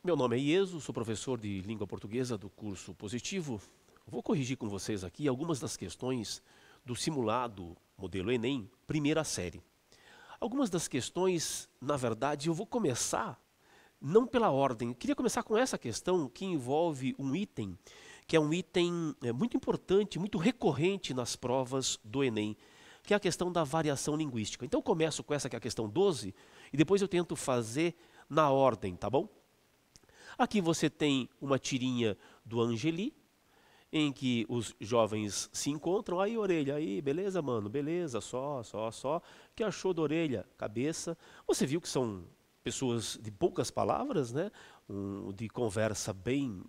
Meu nome é Ieso, sou professor de língua portuguesa do curso Positivo. Vou corrigir com vocês aqui algumas das questões do simulado modelo Enem, primeira série. Algumas das questões, na verdade, eu vou começar não pela ordem. Eu queria começar com essa questão que envolve um item, que é um item muito importante, muito recorrente nas provas do Enem, que é a questão da variação linguística. Então eu começo com essa que é a questão 12 e depois eu tento fazer na ordem, tá bom? Aqui você tem uma tirinha do Angeli, em que os jovens se encontram. Aí, orelha, aí, beleza, mano, beleza, só. Que achou da orelha? Cabeça. Você viu que são pessoas de poucas palavras, né? De conversa bem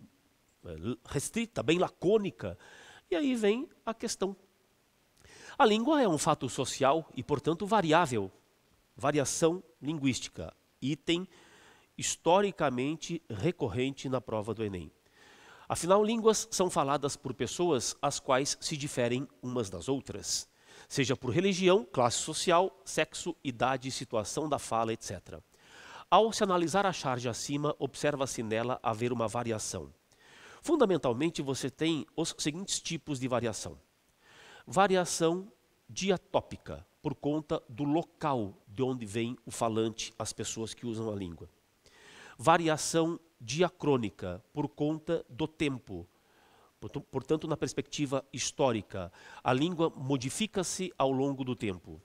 restrita, bem lacônica. E aí vem a questão. A língua é um fato social e, portanto, variável. Variação linguística. Item historicamente recorrente na prova do Enem. Afinal, línguas são faladas por pessoas as quais se diferem umas das outras, seja por religião, classe social, sexo, idade, situação da fala, etc. Ao se analisar a charge acima, observa-se nela haver uma variação. Fundamentalmente, você tem os seguintes tipos de variação. Variação diatópica, por conta do local de onde vem o falante, as pessoas que usam a língua. Variação diacrônica, por conta do tempo. Portanto, na perspectiva histórica, a língua modifica-se ao longo do tempo.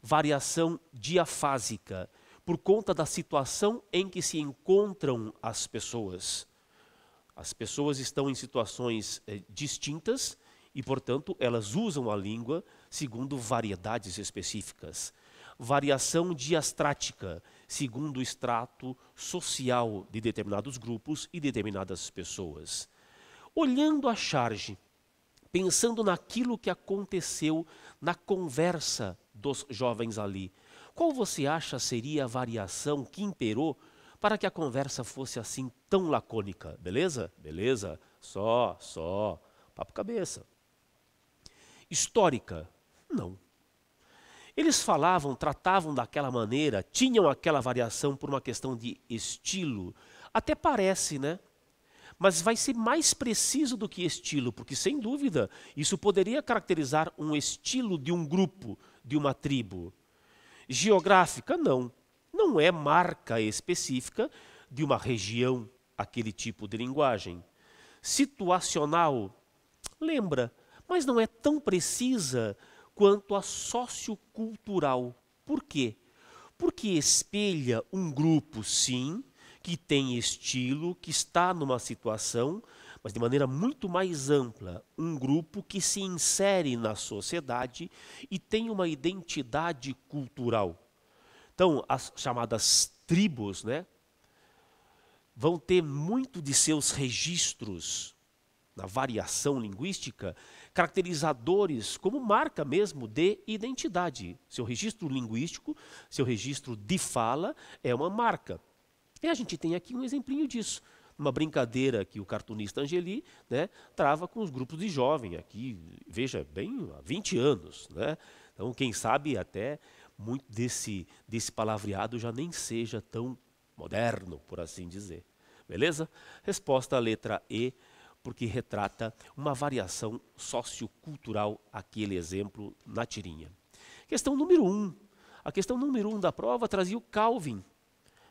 Variação diafásica, por conta da situação em que se encontram as pessoas. As pessoas estão em situações distintas e, portanto, elas usam a língua segundo variedades específicas. Variação diastrática, segundo o extrato social de determinados grupos e determinadas pessoas. Olhando a charge, pensando naquilo que aconteceu na conversa dos jovens ali, qual você acha seria a variação que imperou para que a conversa fosse assim tão lacônica? Beleza? Beleza? Só. Papo cabeça. Histórica? Não. Eles falavam, tratavam daquela maneira, tinham aquela variação por uma questão de estilo. Até parece, né? Mas vai ser mais preciso do que estilo, porque sem dúvida isso poderia caracterizar um estilo de um grupo, de uma tribo. Geográfica, não. Não é marca específica de uma região, aquele tipo de linguagem. Situacional, lembra, mas não é tão precisa quanto a sociocultural. Por quê? Porque espelha um grupo, sim, que tem estilo, que está numa situação, mas de maneira muito mais ampla, um grupo que se insere na sociedade e tem uma identidade cultural. Então, as chamadas tribos, né, vão ter muito de seus registros na variação linguística, caracterizadores como marca mesmo de identidade. Seu registro linguístico, seu registro de fala é uma marca. E a gente tem aqui um exemplinho disso. Uma brincadeira que o cartunista Angeli, né, trava com os grupos de jovem aqui, veja, bem há 20 anos. Né? Então, quem sabe até muito desse palavreado já nem seja tão moderno, por assim dizer. Beleza? Resposta à letra E, porque retrata uma variação sociocultural, aquele exemplo na tirinha. Questão número 1. A questão número 1 da prova trazia o Calvin,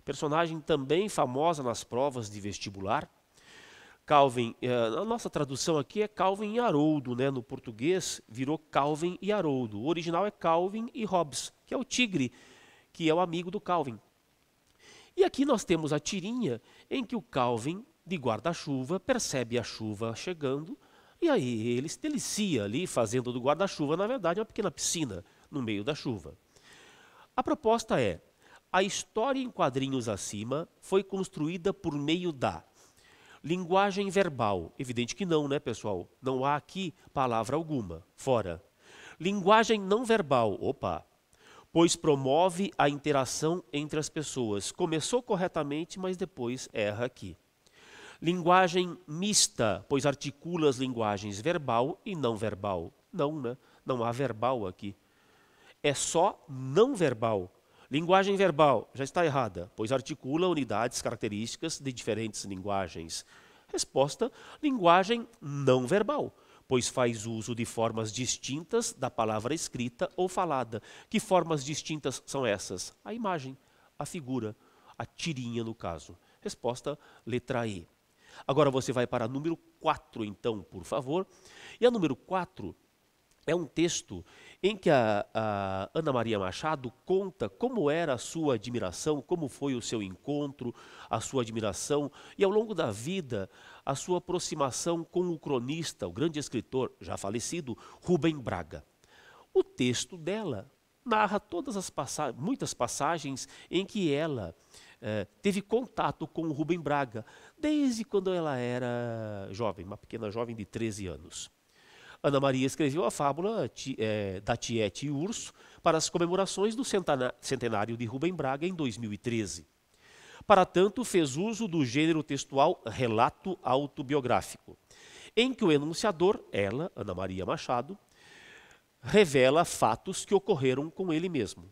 personagem também famosa nas provas de vestibular. Calvin, a nossa tradução aqui é Calvin e Haroldo, né? No português virou Calvin e Haroldo. O original é Calvin e Hobbes, que é o tigre, que é o amigo do Calvin. E aqui nós temos a tirinha em que o Calvin, de guarda-chuva, percebe a chuva chegando e aí ele se delicia ali fazendo do guarda-chuva, na verdade, uma pequena piscina no meio da chuva. A proposta é: a história em quadrinhos acima foi construída por meio da linguagem verbal. Evidente que não, né, pessoal? Não há aqui palavra alguma, fora. Linguagem não verbal, opa, pois promove a interação entre as pessoas. Começou corretamente, mas depois erra aqui. Linguagem mista, pois articula as linguagens verbal e não verbal. Não, né? Não há verbal aqui. É só não verbal. Linguagem verbal já está errada, pois articula unidades características de diferentes linguagens. Resposta: linguagem não verbal, pois faz uso de formas distintas da palavra escrita ou falada. Que formas distintas são essas? A imagem, a figura, a tirinha no caso. Resposta: letra E. Agora você vai para a número 4, então, por favor. E a número 4 é um texto em que a Ana Maria Machado conta como era a sua admiração, como foi o seu encontro, a sua admiração e, ao longo da vida, a sua aproximação com o cronista, o grande escritor, já falecido, Rubem Braga. O texto dela narra muitas passagens em que ela teve contato com o Rubem Braga, desde quando ela era jovem, uma pequena jovem de 13 anos. Ana Maria escreveu a fábula da Tiete e Urso para as comemorações do centenário de Rubem Braga em 2013. Para tanto, fez uso do gênero textual relato autobiográfico, em que o enunciador, ela, Ana Maria Machado, revela fatos que ocorreram com ele mesmo.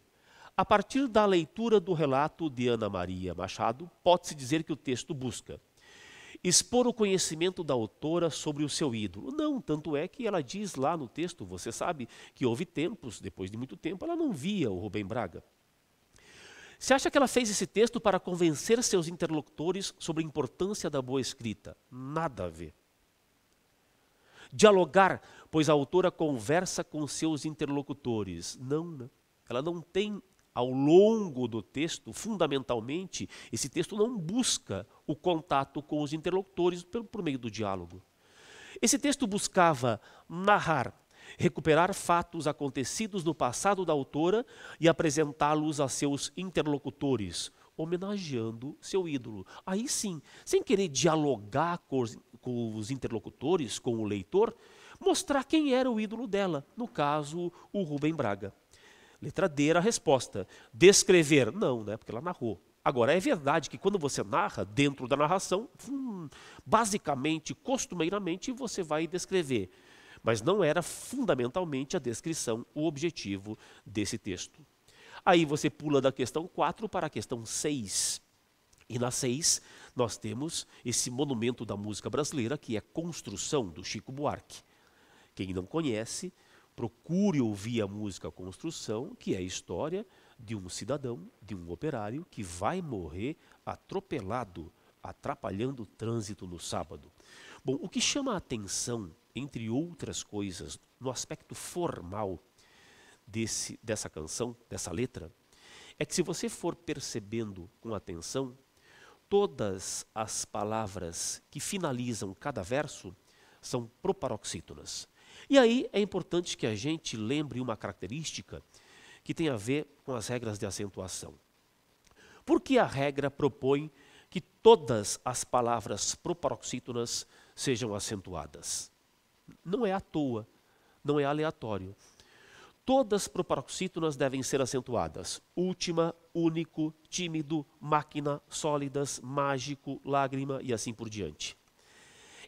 A partir da leitura do relato de Ana Maria Machado, pode-se dizer que o texto busca expor o conhecimento da autora sobre o seu ídolo. Não, tanto é que ela diz lá no texto, você sabe, que houve tempos, depois de muito tempo, ela não via o Rubem Braga. Você acha que ela fez esse texto para convencer seus interlocutores sobre a importância da boa escrita? Nada a ver. Dialogar, pois a autora conversa com seus interlocutores. Não. Ela não tem, ao longo do texto, fundamentalmente, esse texto não busca o contato com os interlocutores por meio do diálogo. Esse texto buscava narrar, recuperar fatos acontecidos no passado da autora e apresentá-los a seus interlocutores, homenageando seu ídolo. Aí sim, sem querer dialogar com os interlocutores, com o leitor, mostrar quem era o ídolo dela, no caso, o Rubem Braga. Letra D era a resposta. Descrever, não, né? Porque ela narrou. Agora, é verdade que quando você narra, dentro da narração, basicamente, costumeiramente, você vai descrever. Mas não era fundamentalmente a descrição o objetivo desse texto. Aí você pula da questão 4 para a questão 6. E na 6, nós temos esse monumento da música brasileira, que é Construção, do Chico Buarque. Quem não conhece, procure ouvir a música Construção, que é a história de um cidadão, de um operário, que vai morrer atropelado, atrapalhando o trânsito no sábado. Bom, o que chama a atenção, entre outras coisas, no aspecto formal dessa canção, dessa letra, é que se você for percebendo com atenção, todas as palavras que finalizam cada verso são proparoxítonas. E aí é importante que a gente lembre uma característica que tem a ver com as regras de acentuação. Porque a regra propõe que todas as palavras proparoxítonas sejam acentuadas. Não é à toa, não é aleatório. Todas as proparoxítonas devem ser acentuadas. Última, único, tímido, máquina, sólidas, mágico, lágrima e assim por diante.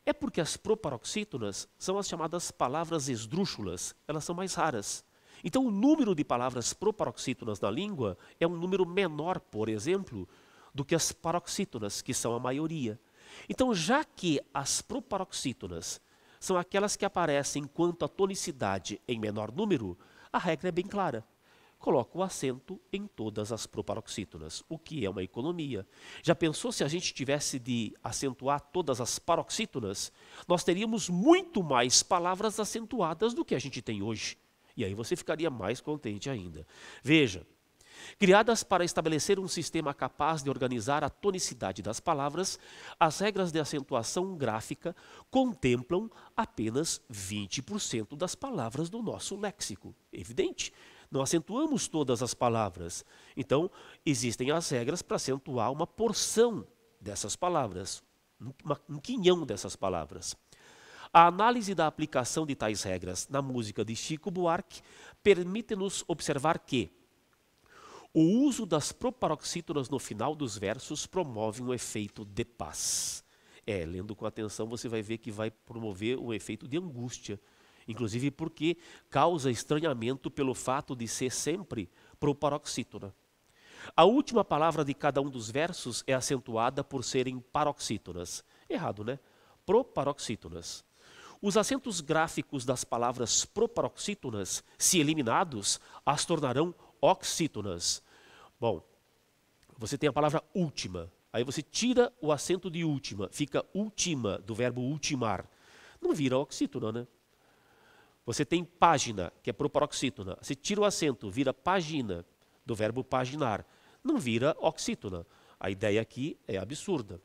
É porque as proparoxítonas são as chamadas palavras esdrúxulas, elas são mais raras. Então o número de palavras proparoxítonas na língua é um número menor, por exemplo, do que as paroxítonas, que são a maioria. Então, já que as proparoxítonas são aquelas que aparecem quanto à tonicidade em menor número, a regra é bem clara. Coloca o acento em todas as proparoxítonas, o que é uma economia. Já pensou se a gente tivesse de acentuar todas as paroxítonas? Nós teríamos muito mais palavras acentuadas do que a gente tem hoje. E aí você ficaria mais contente ainda. Veja, criadas para estabelecer um sistema capaz de organizar a tonicidade das palavras, as regras de acentuação gráfica contemplam apenas 20% das palavras do nosso léxico. Evidente, não acentuamos todas as palavras. Então, existem as regras para acentuar uma porção dessas palavras, um quinhão dessas palavras. A análise da aplicação de tais regras na música de Chico Buarque permite-nos observar que o uso das proparoxítonas no final dos versos promove um efeito de paz. Lendo com atenção, você vai ver que vai promover um efeito de angústia, inclusive porque causa estranhamento pelo fato de ser sempre proparoxítona. A última palavra de cada um dos versos é acentuada por serem paroxítonas. Errado, né? Proparoxítonas. Os acentos gráficos das palavras proparoxítonas, se eliminados, as tornarão oxítonas. Bom, você tem a palavra última. Aí você tira o acento de última, fica última, do verbo ultimar. Não vira oxítona, né? Você tem página, que é proparoxítona. Você tira o acento, vira pagina, do verbo paginar. Não vira oxítona. A ideia aqui é absurda.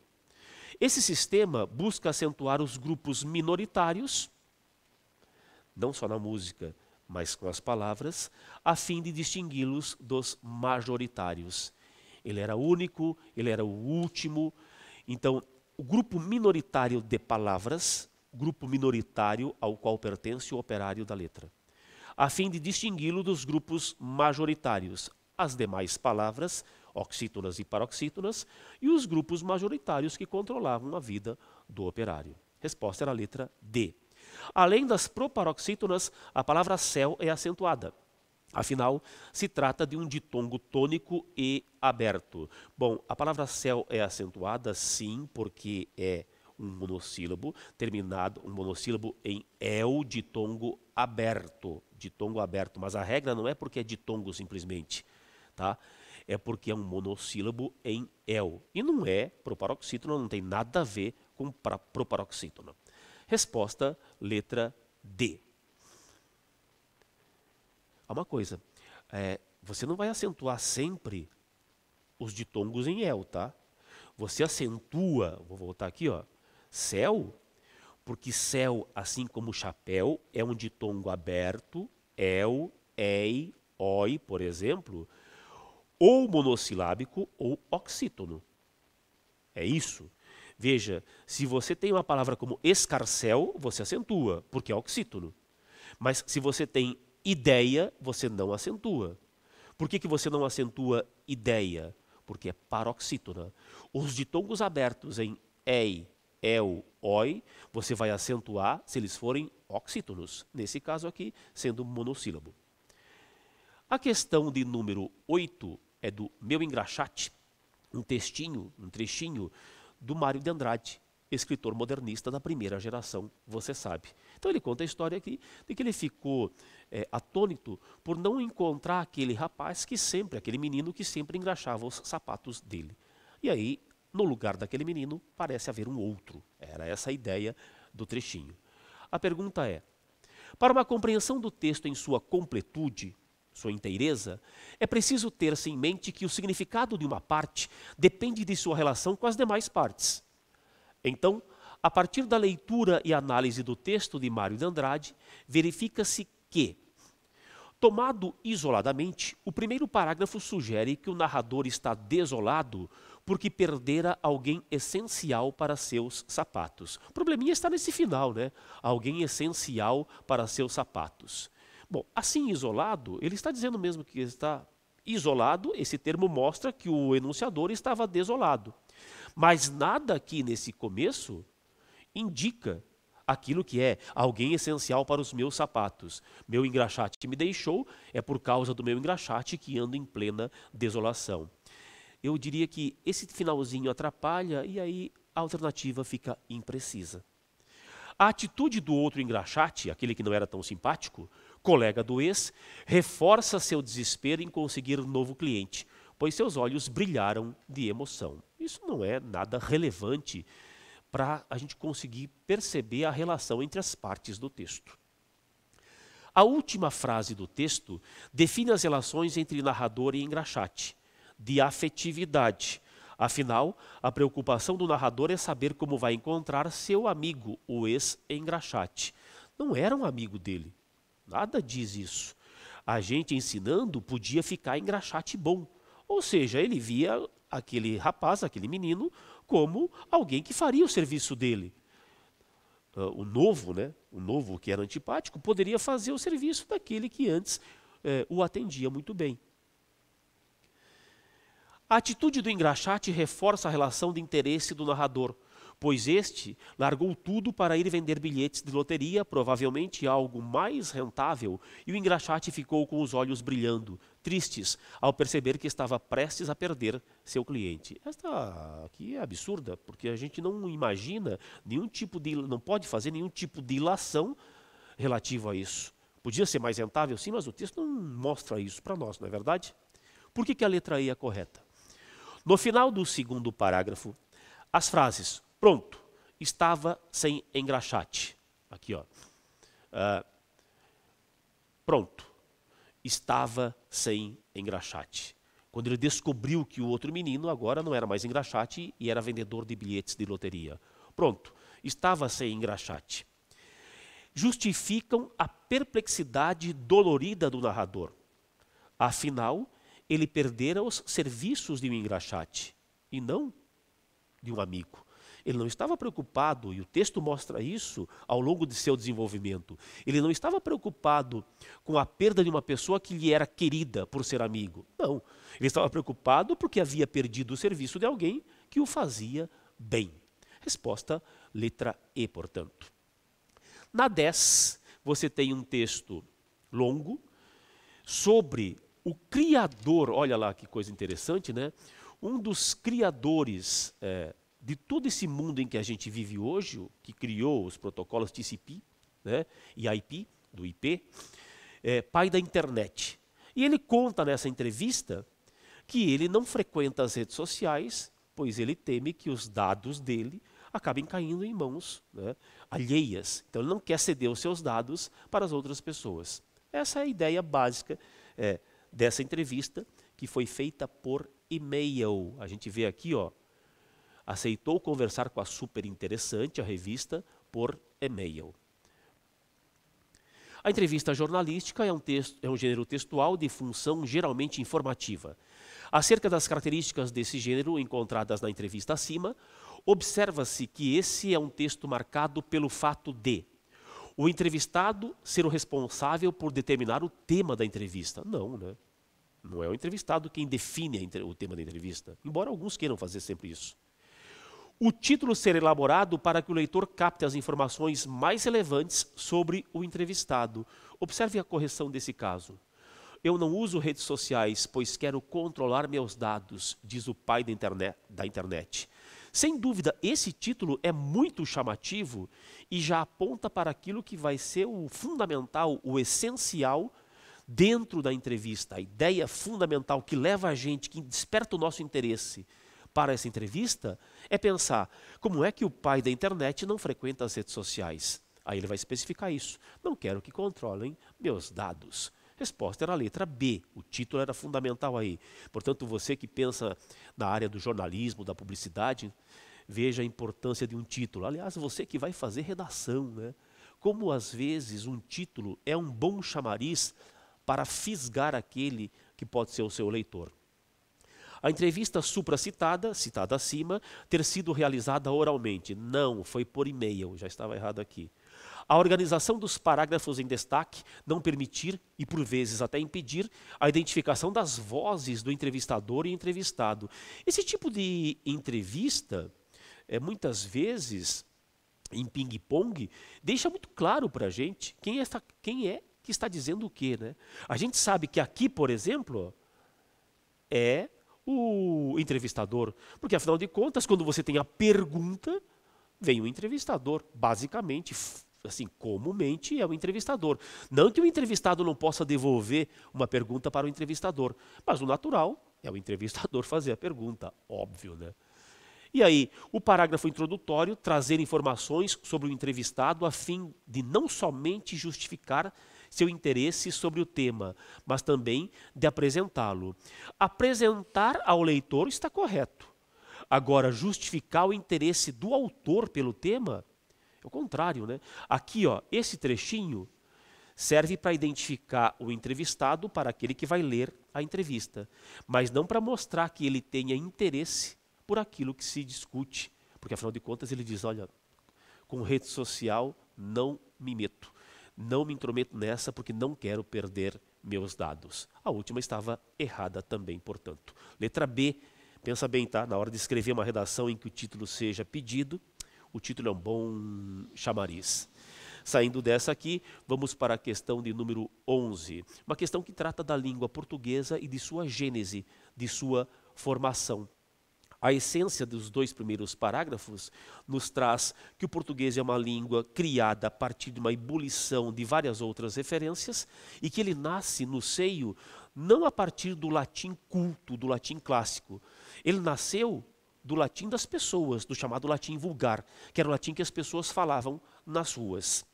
Esse sistema busca acentuar os grupos minoritários, não só na música, mas com as palavras, a fim de distingui-los dos majoritários. Ele era único, ele era o último. Então, o grupo minoritário de palavras, grupo minoritário ao qual pertence o operário da letra, a fim de distingui-lo dos grupos majoritários, as demais palavras, oxítonas e paroxítonas, e os grupos majoritários que controlavam a vida do operário. Resposta era a letra D. Além das proparoxítonas, a palavra céu é acentuada. Afinal, se trata de um ditongo tônico e aberto. Bom, a palavra céu é acentuada, sim, porque é um monossílabo terminado, um monossílabo em el, ditongo aberto. Ditongo aberto, mas a regra não é porque é ditongo simplesmente, tá? É porque é um monossílabo em el. E não é proparoxítona, não tem nada a ver com proparoxítona. Resposta, letra D. Há uma coisa, você não vai acentuar sempre os ditongos em el, tá? Você acentua, vou voltar aqui, ó, céu, porque céu, assim como chapéu, é um ditongo aberto, el, ei, oi, por exemplo, ou monossilábico ou oxítono. É isso. Veja, se você tem uma palavra como escarcéu, você acentua, porque é oxítono. Mas se você tem ideia, você não acentua. Por que você não acentua ideia? Porque é paroxítona. Os ditongos abertos em ei, el, oi, você vai acentuar se eles forem oxítonos. Nesse caso aqui, sendo monossílabo. A questão de número 8 é do Meu Engraxate, um trechinho do Mário de Andrade, escritor modernista da primeira geração, você sabe. Então ele conta a história aqui de que ele ficou atônito por não encontrar aquele rapaz aquele menino que sempre engraxava os sapatos dele. E aí, no lugar daquele menino, parece haver um outro. Era essa a ideia do trechinho. A pergunta é, para uma compreensão do texto em sua completude, sua inteireza, é preciso ter-se em mente que o significado de uma parte depende de sua relação com as demais partes. Então, a partir da leitura e análise do texto de Mário de Andrade, verifica-se que, tomado isoladamente, o primeiro parágrafo sugere que o narrador está desolado porque perdera alguém essencial para seus sapatos. O probleminha está nesse final, né? Alguém essencial para seus sapatos. Bom, assim isolado, ele está dizendo mesmo que está isolado, esse termo mostra que o enunciador estava desolado. Mas nada aqui nesse começo indica aquilo que é alguém essencial para os meus sapatos. Meu engraxate me deixou, é por causa do meu engraxate que ando em plena desolação. Eu diria que esse finalzinho atrapalha e aí a alternativa fica imprecisa. A atitude do outro engraxate, aquele que não era tão simpático, colega do ex, reforça seu desespero em conseguir novo cliente, pois seus olhos brilharam de emoção. Isso não é nada relevante para a gente conseguir perceber a relação entre as partes do texto. A última frase do texto define as relações entre narrador e engraxate, de afetividade. Afinal, a preocupação do narrador é saber como vai encontrar seu amigo, o ex-engraxate. Não era um amigo dele. Nada diz isso. A gente ensinando podia ficar engraxate bom. Ou seja, ele via aquele rapaz, aquele menino, como alguém que faria o serviço dele. O novo, né? O novo que era antipático, poderia fazer o serviço daquele que antes o atendia muito bem. A atitude do engraxate reforça a relação de interesse do narrador, pois este largou tudo para ir vender bilhetes de loteria, provavelmente algo mais rentável, e o engraxate ficou com os olhos brilhando, tristes, ao perceber que estava prestes a perder seu cliente. Esta aqui é absurda, porque a gente não imagina não pode fazer nenhum tipo de ilação relativo a isso. Podia ser mais rentável, sim, mas o texto não mostra isso para nós, não é verdade? Por que a letra E é correta? No final do segundo parágrafo, as frases pronto, estava sem engraxate. Aqui, ó. Pronto, estava sem engraxate. Quando ele descobriu que o outro menino agora não era mais engraxate e era vendedor de bilhetes de loteria. Pronto, estava sem engraxate. Justificam a perplexidade dolorida do narrador. Afinal, ele perdera os serviços de um engraxate e não de um amigo. Ele não estava preocupado, e o texto mostra isso ao longo de seu desenvolvimento. Ele não estava preocupado com a perda de uma pessoa que lhe era querida por ser amigo. Não. Ele estava preocupado porque havia perdido o serviço de alguém que o fazia bem. Resposta, letra E, portanto. Na 10, você tem um texto longo sobre o criador. Olha lá que coisa interessante, né? Um dos criadores de todo esse mundo em que a gente vive hoje, que criou os protocolos TCP, né, e IP, do IP, pai da internet. E ele conta nessa entrevista que ele não frequenta as redes sociais, pois ele teme que os dados dele acabem caindo em mãos, né, alheias. Então ele não quer ceder os seus dados para as outras pessoas. Essa é a ideia básica dessa entrevista, que foi feita por e-mail. A gente vê aqui, ó, aceitou conversar com a Super Interessante, a revista, por e-mail. A entrevista jornalística é um gênero textual de função geralmente informativa. Acerca das características desse gênero encontradas na entrevista acima, observa-se que esse é um texto marcado pelo fato de o entrevistado ser o responsável por determinar o tema da entrevista. Não, né? Não é o entrevistado quem define o tema da entrevista, embora alguns queiram fazer sempre isso. O título ser elaborado para que o leitor capte as informações mais relevantes sobre o entrevistado. Observe a correção desse caso. Eu não uso redes sociais, pois quero controlar meus dados, diz o pai da internet. Sem dúvida, esse título é muito chamativo e já aponta para aquilo que vai ser o fundamental, o essencial dentro da entrevista. A ideia fundamental que leva a gente, que desperta o nosso interesse para essa entrevista, é pensar como é que o pai da internet não frequenta as redes sociais. Aí ele vai especificar isso. Não quero que controlem meus dados. Resposta era a letra B. O título era fundamental aí. Portanto, você que pensa na área do jornalismo, da publicidade, veja a importância de um título. Aliás, você que vai fazer redação, né? Como às vezes um título é um bom chamariz para fisgar aquele que pode ser o seu leitor. A entrevista supracitada, citada acima, ter sido realizada oralmente. Não, foi por e-mail, já estava errado aqui. A organização dos parágrafos em destaque não permitir, e por vezes até impedir, a identificação das vozes do entrevistador e entrevistado. Esse tipo de entrevista, muitas vezes, em ping-pong, deixa muito claro para a gente quem é que está dizendo o quê, né? A gente sabe que aqui, por exemplo, é o entrevistador, porque afinal de contas, quando você tem a pergunta, vem o entrevistador, basicamente, assim, comumente é o entrevistador. Não que o entrevistado não possa devolver uma pergunta para o entrevistador, mas o natural é o entrevistador fazer a pergunta, óbvio, né? E aí, o parágrafo introdutório, trazer informações sobre o entrevistado a fim de não somente justificar seu interesse sobre o tema, mas também de apresentá-lo. Apresentar ao leitor está correto. Agora, justificar o interesse do autor pelo tema é o contrário, né? Aqui, ó, esse trechinho serve para identificar o entrevistado para aquele que vai ler a entrevista, mas não para mostrar que ele tenha interesse por aquilo que se discute, porque afinal de contas ele diz, olha, com rede social não me meto. Não me intrometo nessa porque não quero perder meus dados. A última estava errada também, portanto. Letra B, pensa bem, tá? Na hora de escrever uma redação em que o título seja pedido, O título é um bom chamariz. Saindo dessa aqui, vamos para a questão de número 11. Uma questão que trata da língua portuguesa e de sua gênese, de sua formação. A essência dos 2 primeiros parágrafos nos traz que o português é uma língua criada a partir de uma ebulição de várias outras referências e que ele nasce no seio não a partir do latim culto, do latim clássico. Ele nasceu do latim das pessoas, do chamado latim vulgar, que era o latim que as pessoas falavam nas ruas.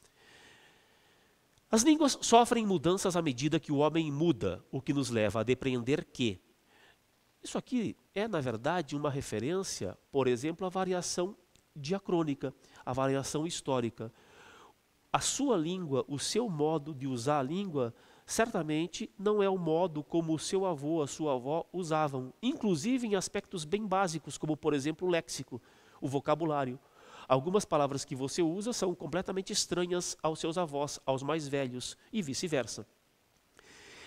As línguas sofrem mudanças à medida que o homem muda, o que nos leva a depreender que isso aqui é, na verdade, uma referência, por exemplo, à variação diacrônica, à variação histórica. A sua língua, o seu modo de usar a língua, certamente não é o modo como o seu avô, a sua avó usavam, inclusive em aspectos bem básicos, como, por exemplo, o léxico, o vocabulário. Algumas palavras que você usa são completamente estranhas aos seus avós, aos mais velhos, e vice-versa.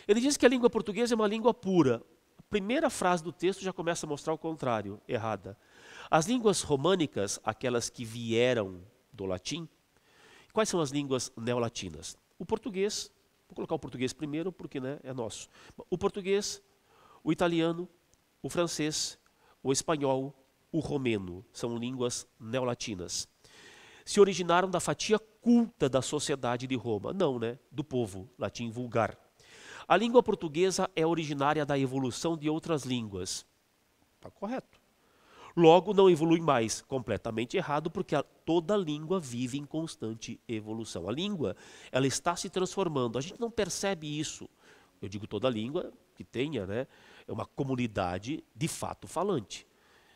Ele diz que a língua portuguesa é uma língua pura. A primeira frase do texto já começa a mostrar o contrário, errada. As línguas românicas, aquelas que vieram do latim, quais são as línguas neolatinas? O português, vou colocar o português primeiro porque é nosso. O português, o italiano, o francês, o espanhol, o romeno, são línguas neolatinas. Se originaram da fatia culta da sociedade de Roma, não, do povo, latim vulgar. A língua portuguesa é originária da evolução de outras línguas. Está correto. Logo, não evolui mais. Completamente errado, porque toda língua vive em constante evolução. A língua, ela está se transformando. A gente não percebe isso. Eu digo toda língua que tenha, é uma comunidade de fato falante.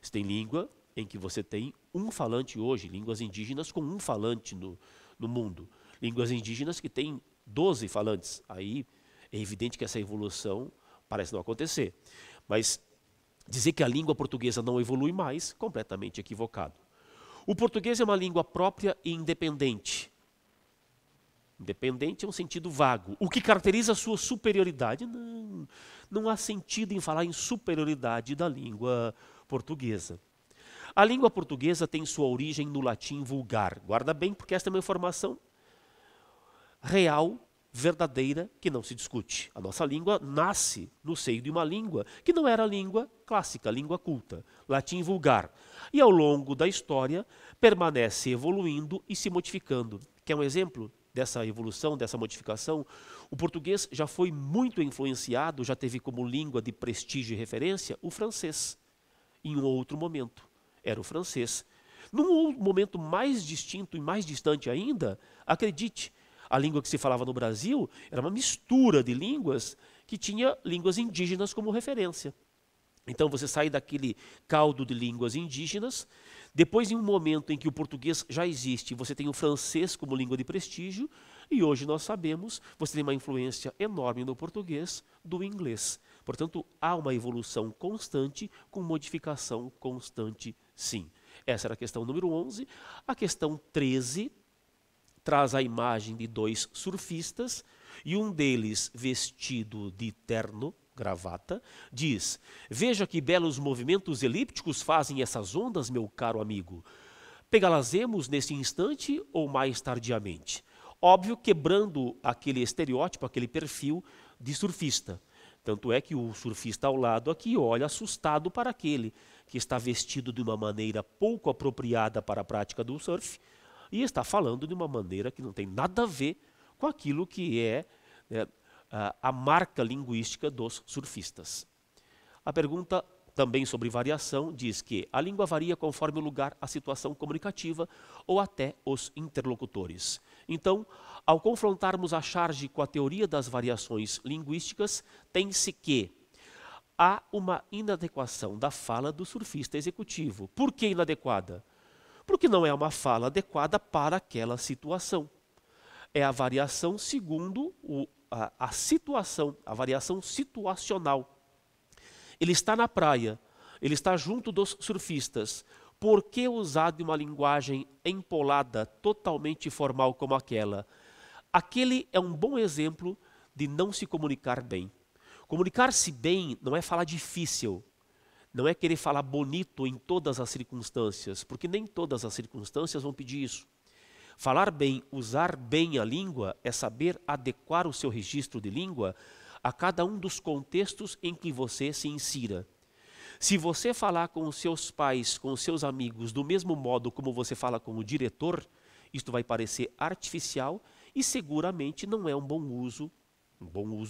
Você tem língua em que você tem um falante hoje, línguas indígenas com um falante no mundo. Línguas indígenas que têm 12 falantes. Aí é evidente que essa evolução parece não acontecer. Mas dizer que a língua portuguesa não evolui mais, completamente equivocado. O português é uma língua própria e independente. Independente é um sentido vago. O que caracteriza a sua superioridade? Não há sentido em falar em superioridade da língua portuguesa. A língua portuguesa tem sua origem no latim vulgar. Guarda bem, porque esta é uma informação real, verdadeira, que não se discute. A nossa língua nasce no seio de uma língua que não era língua clássica, língua culta, latim vulgar. E ao longo da história permanece evoluindo e se modificando. Quer um exemplo dessa evolução, dessa modificação? O português já foi muito influenciado, já teve como língua de prestígio e referência o francês. Em um outro momento, era o francês. Num momento mais distinto e mais distante ainda, acredite, a língua que se falava no Brasil era uma mistura de línguas que tinha línguas indígenas como referência. Então você sai daquele caldo de línguas indígenas, depois em um momento em que o português já existe, você tem o francês como língua de prestígio, e hoje nós sabemos, você tem uma influência enorme no português do inglês. Portanto, há uma evolução constante, com modificação constante, sim. Essa era a questão número 11. A questão 13 traz a imagem de 2 surfistas, e um deles, vestido de terno, gravata, diz: "Veja que belos movimentos elípticos fazem essas ondas, meu caro amigo. Pegá-las-emos nesse instante ou mais tardiamente?" Óbvio, quebrando aquele estereótipo, aquele perfil de surfista. Tanto é que o surfista ao lado aqui olha assustado para aquele que está vestido de uma maneira pouco apropriada para a prática do surf, e está falando de uma maneira que não tem nada a ver com aquilo que é a marca linguística dos surfistas. A pergunta também sobre variação diz que a língua varia conforme o lugar, a situação comunicativa ou até os interlocutores. Então, ao confrontarmos a charge com a teoria das variações linguísticas, tem-se que há uma inadequação da fala do surfista executivo. Por que inadequada? Porque não é uma fala adequada para aquela situação. É a variação segundo a situação, a variação situacional. Ele está na praia, ele está junto dos surfistas. Por que usar de uma linguagem empolada, totalmente formal como aquela? Aquele é um bom exemplo de não se comunicar bem. Comunicar-se bem não é falar difícil, Não é querer falar bonito em todas as circunstâncias, porque nem todas as circunstâncias vão pedir isso. Falar bem, usar bem a língua é saber adequar o seu registro de língua a cada um dos contextos em que você se insira. Se você falar com os seus pais, com os seus amigos, do mesmo modo como você fala com o diretor, isto vai parecer artificial e seguramente não é um bom uso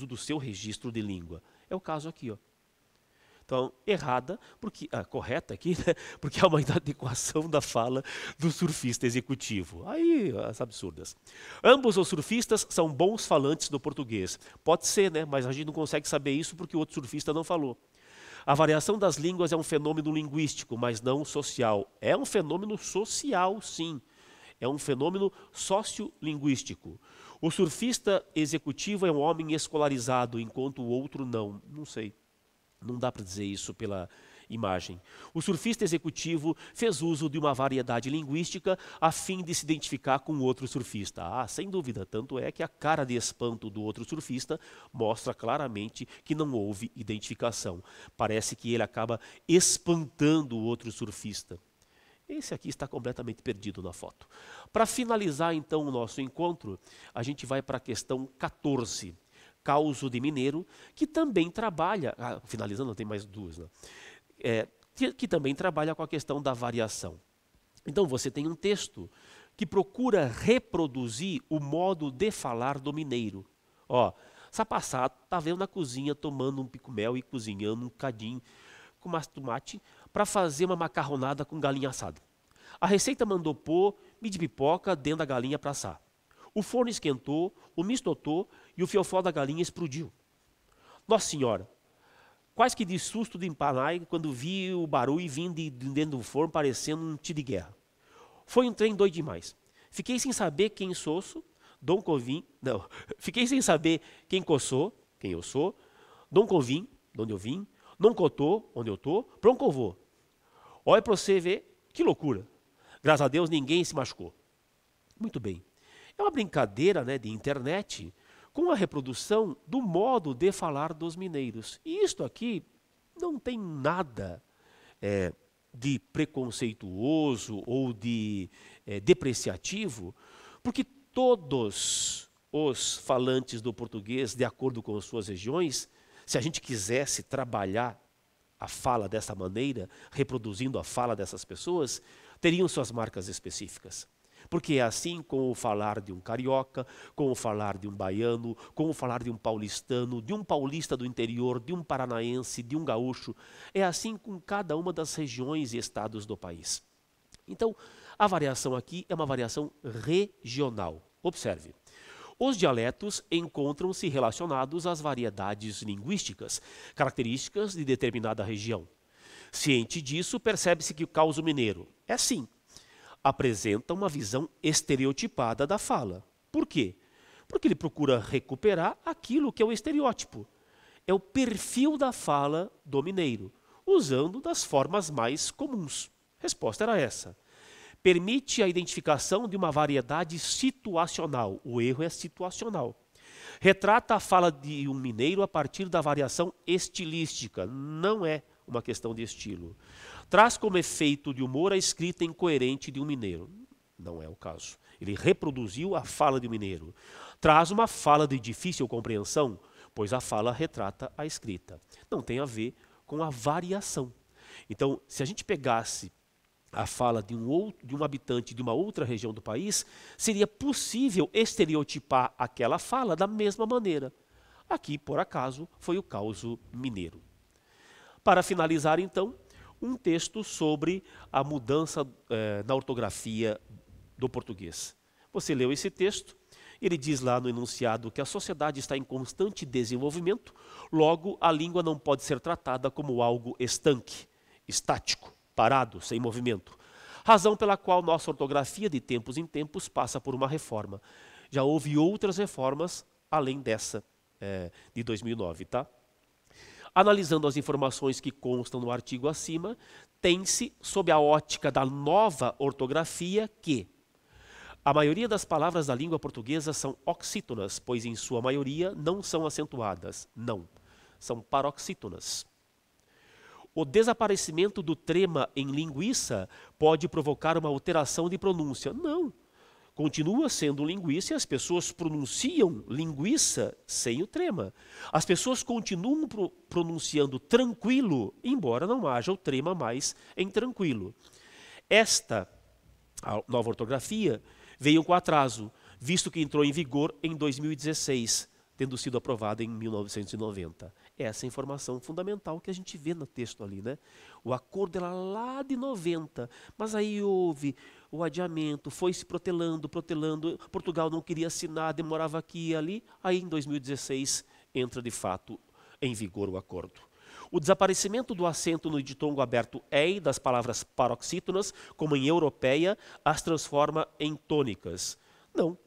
do seu registro de língua. É o caso aqui, ó. Então, errada, correta aqui, né? Porque é uma inadequação da fala do surfista executivo. Aí, as absurdas. Ambos os surfistas são bons falantes do português. Pode ser, né? Mas a gente não consegue saber isso porque o outro surfista não falou. A variação das línguas é um fenômeno linguístico, mas não social. É um fenômeno social, sim. É um fenômeno sociolinguístico. O surfista executivo é um homem escolarizado, enquanto o outro não. Não sei. Não dá para dizer isso pela imagem. O surfista executivo fez uso de uma variedade linguística a fim de se identificar com outro surfista. Ah, sem dúvida, tanto é que a cara de espanto do outro surfista mostra claramente que não houve identificação. Parece que ele acaba espantando o outro surfista. Esse aqui está completamente perdido na foto. Para finalizar então o nosso encontro, a gente vai para a questão 14. Causo de Mineiro, que também trabalha, finalizando, tem mais duas, né? Que também trabalha com a questão da variação. Então você tem um texto que procura reproduzir o modo de falar do mineiro. Ó, Sapassado está vendo na cozinha tomando um pico-mel e cozinhando um cadinho com mais tomate para fazer uma macarronada com galinha assada. A receita mandou pôr de pipoca dentro da galinha para assar. O forno esquentou, o mistotou e o fiofó da galinha explodiu. Nossa Senhora, quase que de susto de empanai quando vi o barulho vindo de dentro do forno parecendo um tiro de guerra. Foi um trem doido demais. Fiquei sem saber quem sou, Dom Covim, não, fiquei sem saber quem eu sou, Dom Covim, de onde eu vim, não cotô, onde eu tô, pra onde eu vou. Olha para você ver, que loucura. Graças a Deus ninguém se machucou. Muito bem. É uma brincadeira, né, de internet com a reprodução do modo de falar dos mineiros. E isto aqui não tem nada de preconceituoso ou de depreciativo, porque todos os falantes do português, de acordo com as suas regiões, se a gente quisesse trabalhar a fala dessa maneira, reproduzindo a fala dessas pessoas, teriam suas marcas específicas. Porque é assim com o falar de um carioca, com o falar de um baiano, com o falar de um paulistano, de um paulista do interior, de um paranaense, de um gaúcho. É assim com cada uma das regiões e estados do país. Então, a variação aqui é uma variação regional. Observe. Os dialetos encontram-se relacionados às variedades linguísticas, características de determinada região. Ciente disso, percebe-se que o causo mineiro é assim. Apresenta uma visão estereotipada da fala. Por quê? Porque ele procura recuperar aquilo que é o estereótipo. É o perfil da fala do mineiro, usando das formas mais comuns. Resposta era essa. Permite a identificação de uma variedade situacional. O erro é situacional. Retrata a fala de um mineiro a partir da variação estilística. Não é uma questão de estilo. Traz como efeito de humor a escrita incoerente de um mineiro. Não é o caso. Ele reproduziu a fala de um mineiro. Traz uma fala de difícil compreensão, pois a fala retrata a escrita. Não tem a ver com a variação. Então, se a gente pegasse a fala de um habitante de uma outra região do país, seria possível estereotipar aquela fala da mesma maneira. Aqui, por acaso, foi o caso mineiro. Para finalizar, então, um texto sobre a mudança na ortografia do português. Você leu esse texto, ele diz lá no enunciado que a sociedade está em constante desenvolvimento, logo a língua não pode ser tratada como algo estanque, estático, parado, sem movimento. Razão pela qual nossa ortografia de tempos em tempos passa por uma reforma. Já houve outras reformas além dessa de 2009, tá? Analisando as informações que constam no artigo acima, tem-se, sob a ótica da nova ortografia, que a maioria das palavras da língua portuguesa são oxítonas, pois em sua maioria não são acentuadas. Não, são paroxítonas. O desaparecimento do trema em linguiça pode provocar uma alteração de pronúncia. Não. Continua sendo linguiça e as pessoas pronunciam linguiça sem o trema. As pessoas continuam pronunciando tranquilo, embora não haja o trema mais em tranquilo. Esta a nova ortografia veio com atraso, visto que entrou em vigor em 2016, tendo sido aprovada em 1990. Essa é a informação fundamental que a gente vê no texto ali, né? O acordo era lá de 90, mas aí houve o adiamento, foi se protelando, Portugal não queria assinar, demorava aqui e ali, aí em 2016 entra de fato em vigor o acordo. O desaparecimento do acento no ditongo aberto EI das palavras paroxítonas, como em europeia, as transforma em tônicas. Não.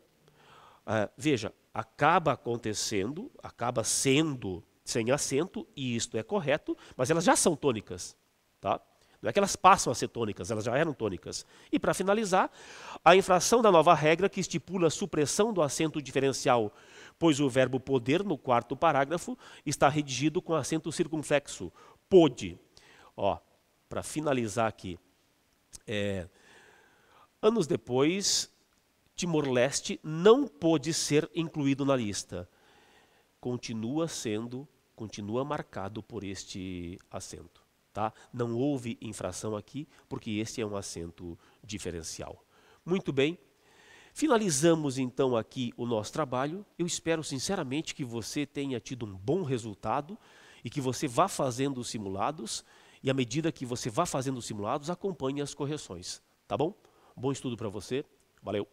Veja, acaba acontecendo, acaba sendo sem acento, e isto é correto, mas elas já são tônicas. Tá? Não é que elas passam a ser tônicas, elas já eram tônicas. E para finalizar, a infração da nova regra que estipula a supressão do acento diferencial, pois o verbo poder, no quarto parágrafo, está redigido com acento circunflexo, pôde. Para finalizar aqui, anos depois, Timor-Leste não pôde ser incluído na lista. Continua marcado por este acento. Tá? Não houve infração aqui, porque este é um acento diferencial. Muito bem. Finalizamos então aqui o nosso trabalho. Eu espero sinceramente que você tenha tido um bom resultado e que você vá fazendo os simulados e à medida que você vá fazendo os simulados, acompanhe as correções. Tá bom? Bom estudo para você. Valeu!